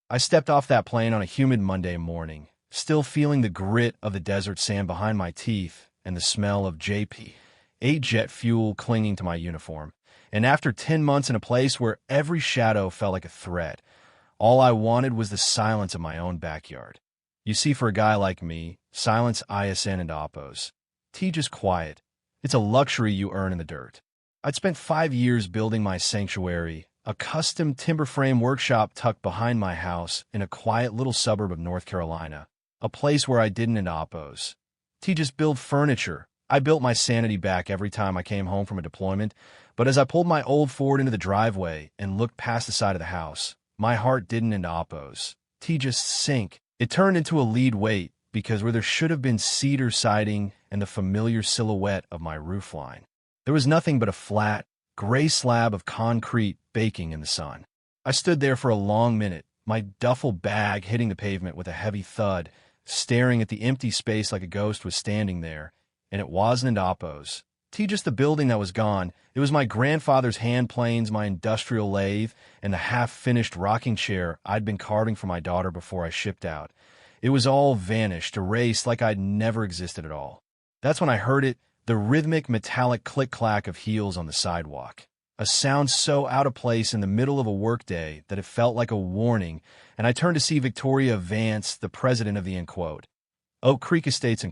I stepped off that plane on a humid Monday morning, still feeling the grit of the desert sand behind my teeth and the smell of JP-8 jet fuel clinging to my uniform. And after 10 months in a place where every shadow felt like a threat, all I wanted was the silence of my own backyard. You see, for a guy like me, silence ISN and oppos. Just quiet. It's a luxury you earn in the dirt. I'd spent 5 years building my sanctuary, a custom timber frame workshop tucked behind my house in a quiet little suburb of North Carolina, a place where I didn't and oppos. Just build furniture. I built my sanity back every time I came home from a deployment, but as I pulled my old Ford into the driveway and looked past the side of the house, my heart didn't and oppos. Just sink. It turned into a lead weight because where there should have been cedar siding and the familiar silhouette of my roofline, there was nothing but a flat, gray slab of concrete baking in the sun. I stood there for a long minute, my duffel bag hitting the pavement with a heavy thud, staring at the empty space like a ghost was standing there, and it wasn't oppos. Just the building that was gone. It was my grandfather's hand planes, my industrial lathe, and the half-finished rocking chair I'd been carving for my daughter before I shipped out. It was all vanished, erased like I'd never existed at all. That's when I heard it, the rhythmic metallic click-clack of heels on the sidewalk. A sound so out of place in the middle of a workday that it felt like a warning, and I turned to see Victoria Vance, the president of the Oak Creek Estates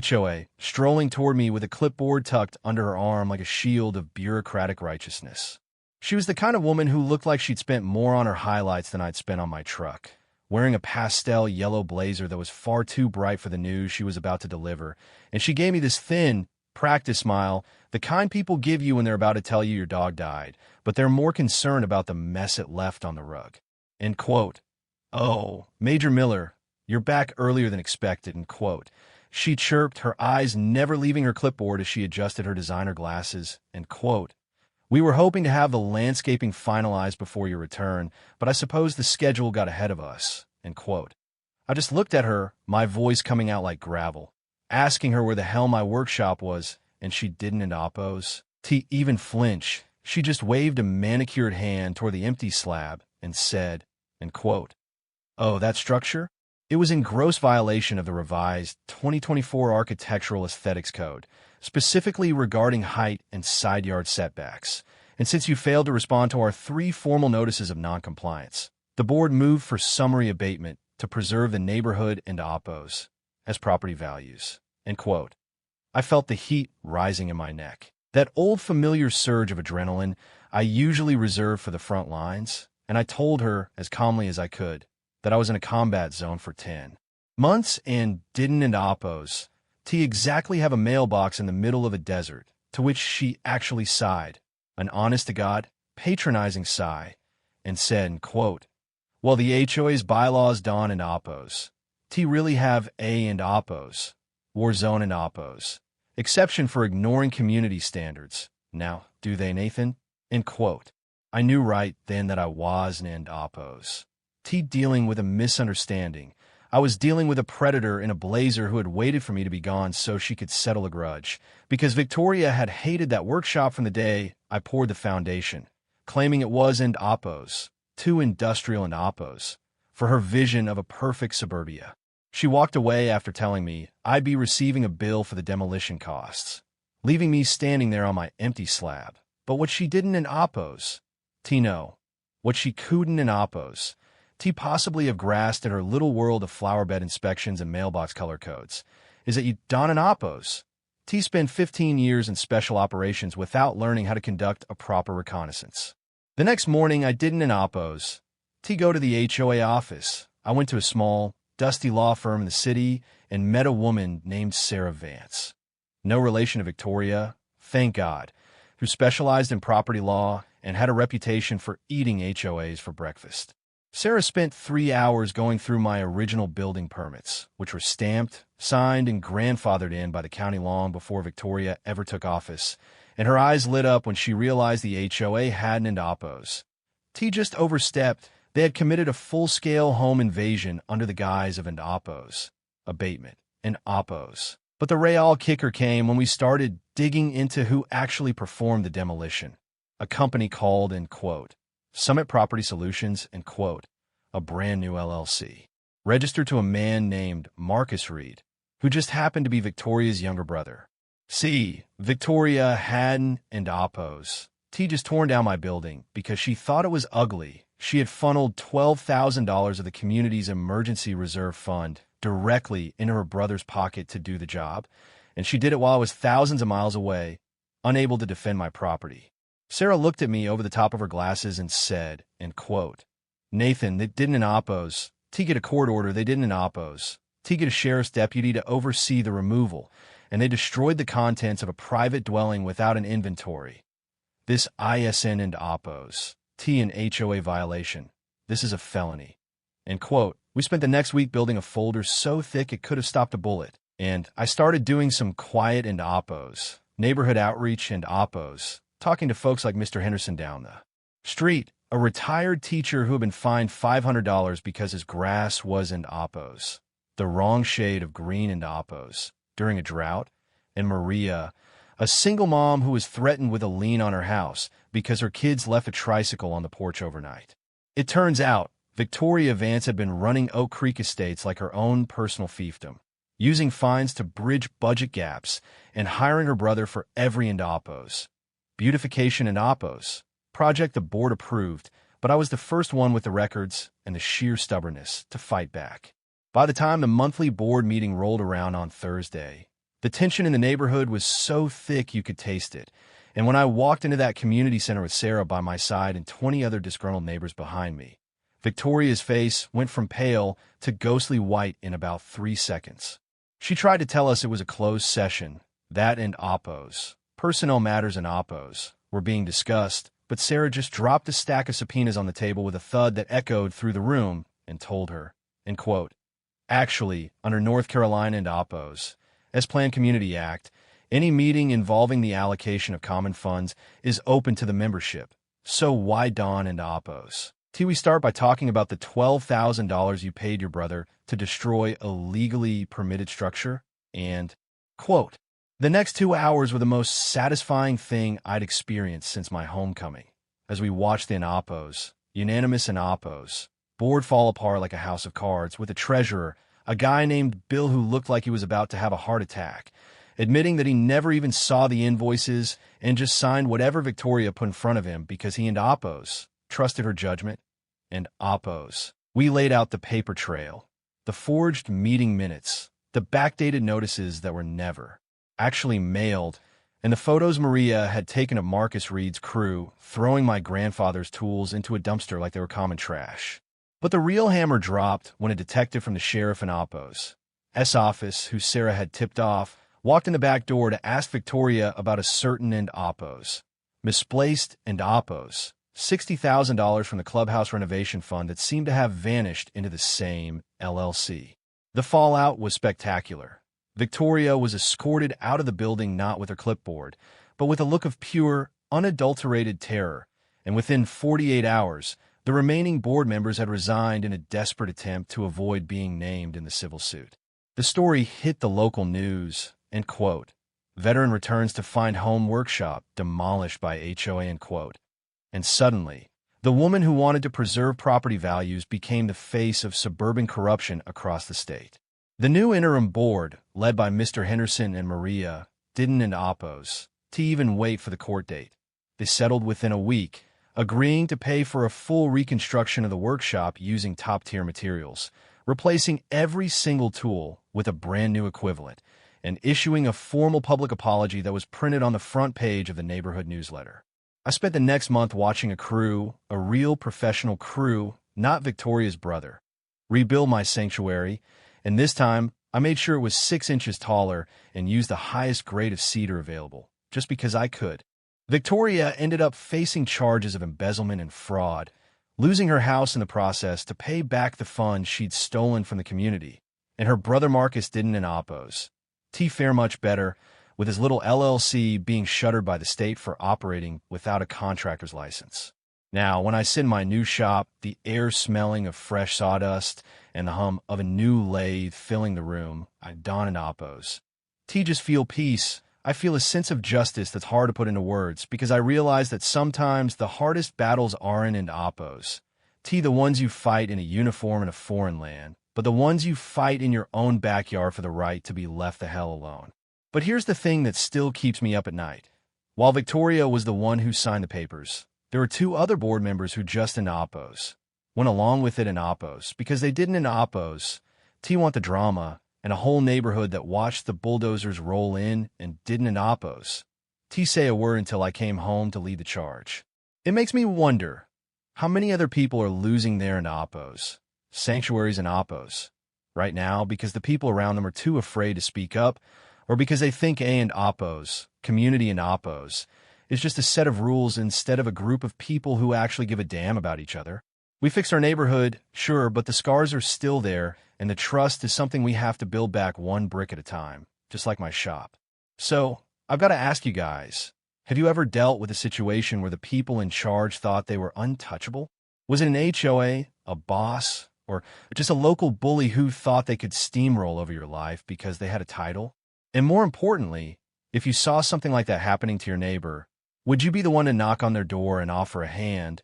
HOA, strolling toward me with a clipboard tucked under her arm like a shield of bureaucratic righteousness. She was the kind of woman who looked like she'd spent more on her highlights than I'd spent on my truck, wearing a pastel yellow blazer that was far too bright for the news she was about to deliver, and she gave me this thin, practice smile, the kind people give you when they're about to tell you your dog died, but they're more concerned about the mess it left on the rug. End quote. Oh, Major Miller, you're back earlier than expected, end quote. She chirped, her eyes never leaving her clipboard as she adjusted her designer glasses, end quote. We were hoping to have the landscaping finalized before your return, but I suppose the schedule got ahead of us, end quote. I just looked at her, my voice coming out like gravel, asking her where the hell my workshop was, and she didn't and oppos. Even flinch. She just waved a manicured hand toward the empty slab and said, end quote. Oh, that structure? It was in gross violation of the revised 2024 Architectural Aesthetics Code, specifically regarding height and side yard setbacks. And since you failed to respond to our 3 formal notices of noncompliance, the board moved for summary abatement to preserve the neighborhood and oppos as property values. End quote. I felt the heat rising in my neck. That old familiar surge of adrenaline I usually reserve for the front lines, and I told her, as calmly as I could, that I was in a combat zone for 10 months and didn't and oppos exactly have a mailbox in the middle of a desert, to which she actually sighed, an honest-to-God, patronizing sigh, and said, quote, well, the HOA's bylaws don and oppos. Really have A and oppos, war zone and oppos, exception for ignoring community standards. Now, do they, Nathan? End quote. I knew right then that I was and oppos. Dealing with a misunderstanding. I was dealing with a predator in a blazer who had waited for me to be gone so she could settle a grudge, because Victoria had hated that workshop from the day I poured the foundation, claiming it was and oppos, too industrial and oppos, for her vision of a perfect suburbia. She walked away after telling me I'd be receiving a bill for the demolition costs, leaving me standing there on my empty slab. But what she didn't in oppos, no. What she couldn't in oppos, possibly have grasped in her little world of flower bed inspections and mailbox color codes, is that you don an oppos. Spent 15 years in special operations without learning how to conduct a proper reconnaissance. The next morning, I didn't an oppos. Go to the HOA office. I went to a small, dusty law firm in the city and met a woman named Sarah Vance. No relation to Victoria, thank God, who specialized in property law and had a reputation for eating HOAs for breakfast. Sarah spent 3 hours going through my original building permits, which were stamped, signed, and grandfathered in by the county long before Victoria ever took office, and her eyes lit up when she realized the HOA hadn't and oppos. Just overstepped. They had committed a full-scale home invasion under the guise of an oppos, abatement, and oppos. But the real kicker came when we started digging into who actually performed the demolition. A company called, end quote, Summit Property Solutions, end quote, a brand new LLC, registered to a man named Marcus Reed, who just happened to be Victoria's younger brother. See, Victoria had and oppose. T just torn down my building because she thought it was ugly. She had funneled $12,000 of the community's emergency reserve fund directly into her brother's pocket to do the job, and she did it while I was thousands of miles away, unable to defend my property. Sarah looked at me over the top of her glasses and said, and quote, "Nathan, they didn't oppose. T get a court order, they didn't oppose. T get a sheriff's deputy to oversee the removal, and they destroyed the contents of a private dwelling without an inventory. This ISN and oppose. T an HOA violation. This is a felony." End quote. We spent the next week building a folder so thick it could have stopped a bullet, and I started doing some quiet and oppose, neighborhood outreach and oppose, talking to folks like Mr. Henderson down the street, a retired teacher who had been fined $500 because his grass was in oppose, the wrong shade of green and oppose, during a drought, and Maria, a single mom who was threatened with a lien on her house because her kids left a tricycle on the porch overnight. It turns out, Victoria Vance had been running Oak Creek Estates like her own personal fiefdom, using fines to bridge budget gaps and hiring her brother for every and oppose. Beautification and oppose. Project the board approved, but I was the first one with the records and the sheer stubbornness to fight back. By the time the monthly board meeting rolled around on Thursday, the tension in the neighborhood was so thick you could taste it, and when I walked into that community center with Sarah by my side and 20 other disgruntled neighbors behind me, Victoria's face went from pale to ghostly white in about 3 seconds. She tried to tell us it was a closed session, that and oppose, personnel matters and oppose, were being discussed, but Sarah just dropped a stack of subpoenas on the table with a thud that echoed through the room and told her, end quote, "Actually, under North Carolina and oppose, as Planned Community Act, any meeting involving the allocation of common funds is open to the membership, so why don and oppose? We start by talking about the $12,000 you paid your brother to destroy a legally permitted structure, and, quote, the next 2 hours were the most satisfying thing I'd experienced since my homecoming, as we watched the oppose, unanimous oppose, board fall apart like a house of cards, with a treasurer, a guy named Bill who looked like he was about to have a heart attack, admitting that he never even saw the invoices and just signed whatever Victoria put in front of him because he and oppose trusted her judgment, and oppose. We laid out the paper trail, the forged meeting minutes, the backdated notices that were never actually mailed, and the photos Maria had taken of Marcus Reed's crew throwing my grandfather's tools into a dumpster like they were common trash. But the real hammer dropped when a detective from the sheriff in oppo's office, who Sarah had tipped off, walked in the back door to ask Victoria about a certain and oppose, misplaced and oppose, $60,000 from the clubhouse renovation fund that seemed to have vanished into the same LLC. The fallout was spectacular. Victoria was escorted out of the building not with her clipboard, but with a look of pure, unadulterated terror, and within 48 hours, the remaining board members had resigned in a desperate attempt to avoid being named in the civil suit. The story hit the local news, and quote, "Veteran returns to find home workshop demolished by HOA," end quote. And suddenly, the woman who wanted to preserve property values became the face of suburban corruption across the state. The new interim board, led by Mr. Henderson and Maria, didn't and oppose to even wait for the court date. They settled within a week, agreeing to pay for a full reconstruction of the workshop using top-tier materials, replacing every single tool with a brand-new equivalent, and issuing a formal public apology that was printed on the front page of the neighborhood newsletter. I spent the next month watching a crew, a real professional crew, not Victoria's brother, rebuild my sanctuary, and this time I made sure it was 6 inches taller and used the highest grade of cedar available, just because I could. Victoria ended up facing charges of embezzlement and fraud, losing her house in the process to pay back the funds she'd stolen from the community, and her brother Marcus didn't and oppose. T fare much better, with his little LLC being shuttered by the state for operating without a contractor's license. Now, when I sit in my new shop, the air smelling of fresh sawdust and the hum of a new lathe filling the room, I don and oppose. T just feel peace. I feel a sense of justice that's hard to put into words because I realize that sometimes the hardest battles aren't in oppose. T, the ones you fight in a uniform in a foreign land, but the ones you fight in your own backyard for the right to be left the hell alone. But here's the thing that still keeps me up at night. While Victoria was the one who signed the papers, there were two other board members who just in oppos, went along with it in oppos, because they didn't in oppos. T want the drama, and a whole neighborhood that watched the bulldozers roll in and didn't in oppos. T say a word until I came home to lead the charge. It makes me wonder how many other people are losing their in oppos, sanctuaries and oppos, right now because the people around them are too afraid to speak up, or because they think A and oppos, community and oppos, is just a set of rules instead of a group of people who actually give a damn about each other. We fixed our neighborhood, sure, but the scars are still there, and the trust is something we have to build back one brick at a time, just like my shop. So, I've got to ask you guys, have you ever dealt with a situation where the people in charge thought they were untouchable? Was it an HOA, a boss, or just a local bully who thought they could steamroll over your life because they had a title? And more importantly, if you saw something like that happening to your neighbor, would you be the one to knock on their door and offer a hand?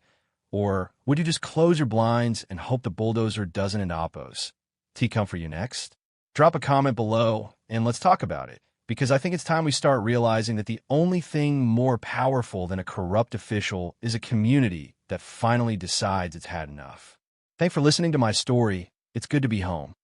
Or would you just close your blinds and hope the bulldozer doesn't in oppos? T come for you next? Drop a comment below and let's talk about it, because I think it's time we start realizing that the only thing more powerful than a corrupt official is a community that finally decides it's had enough. Thanks for listening to my story. It's good to be home.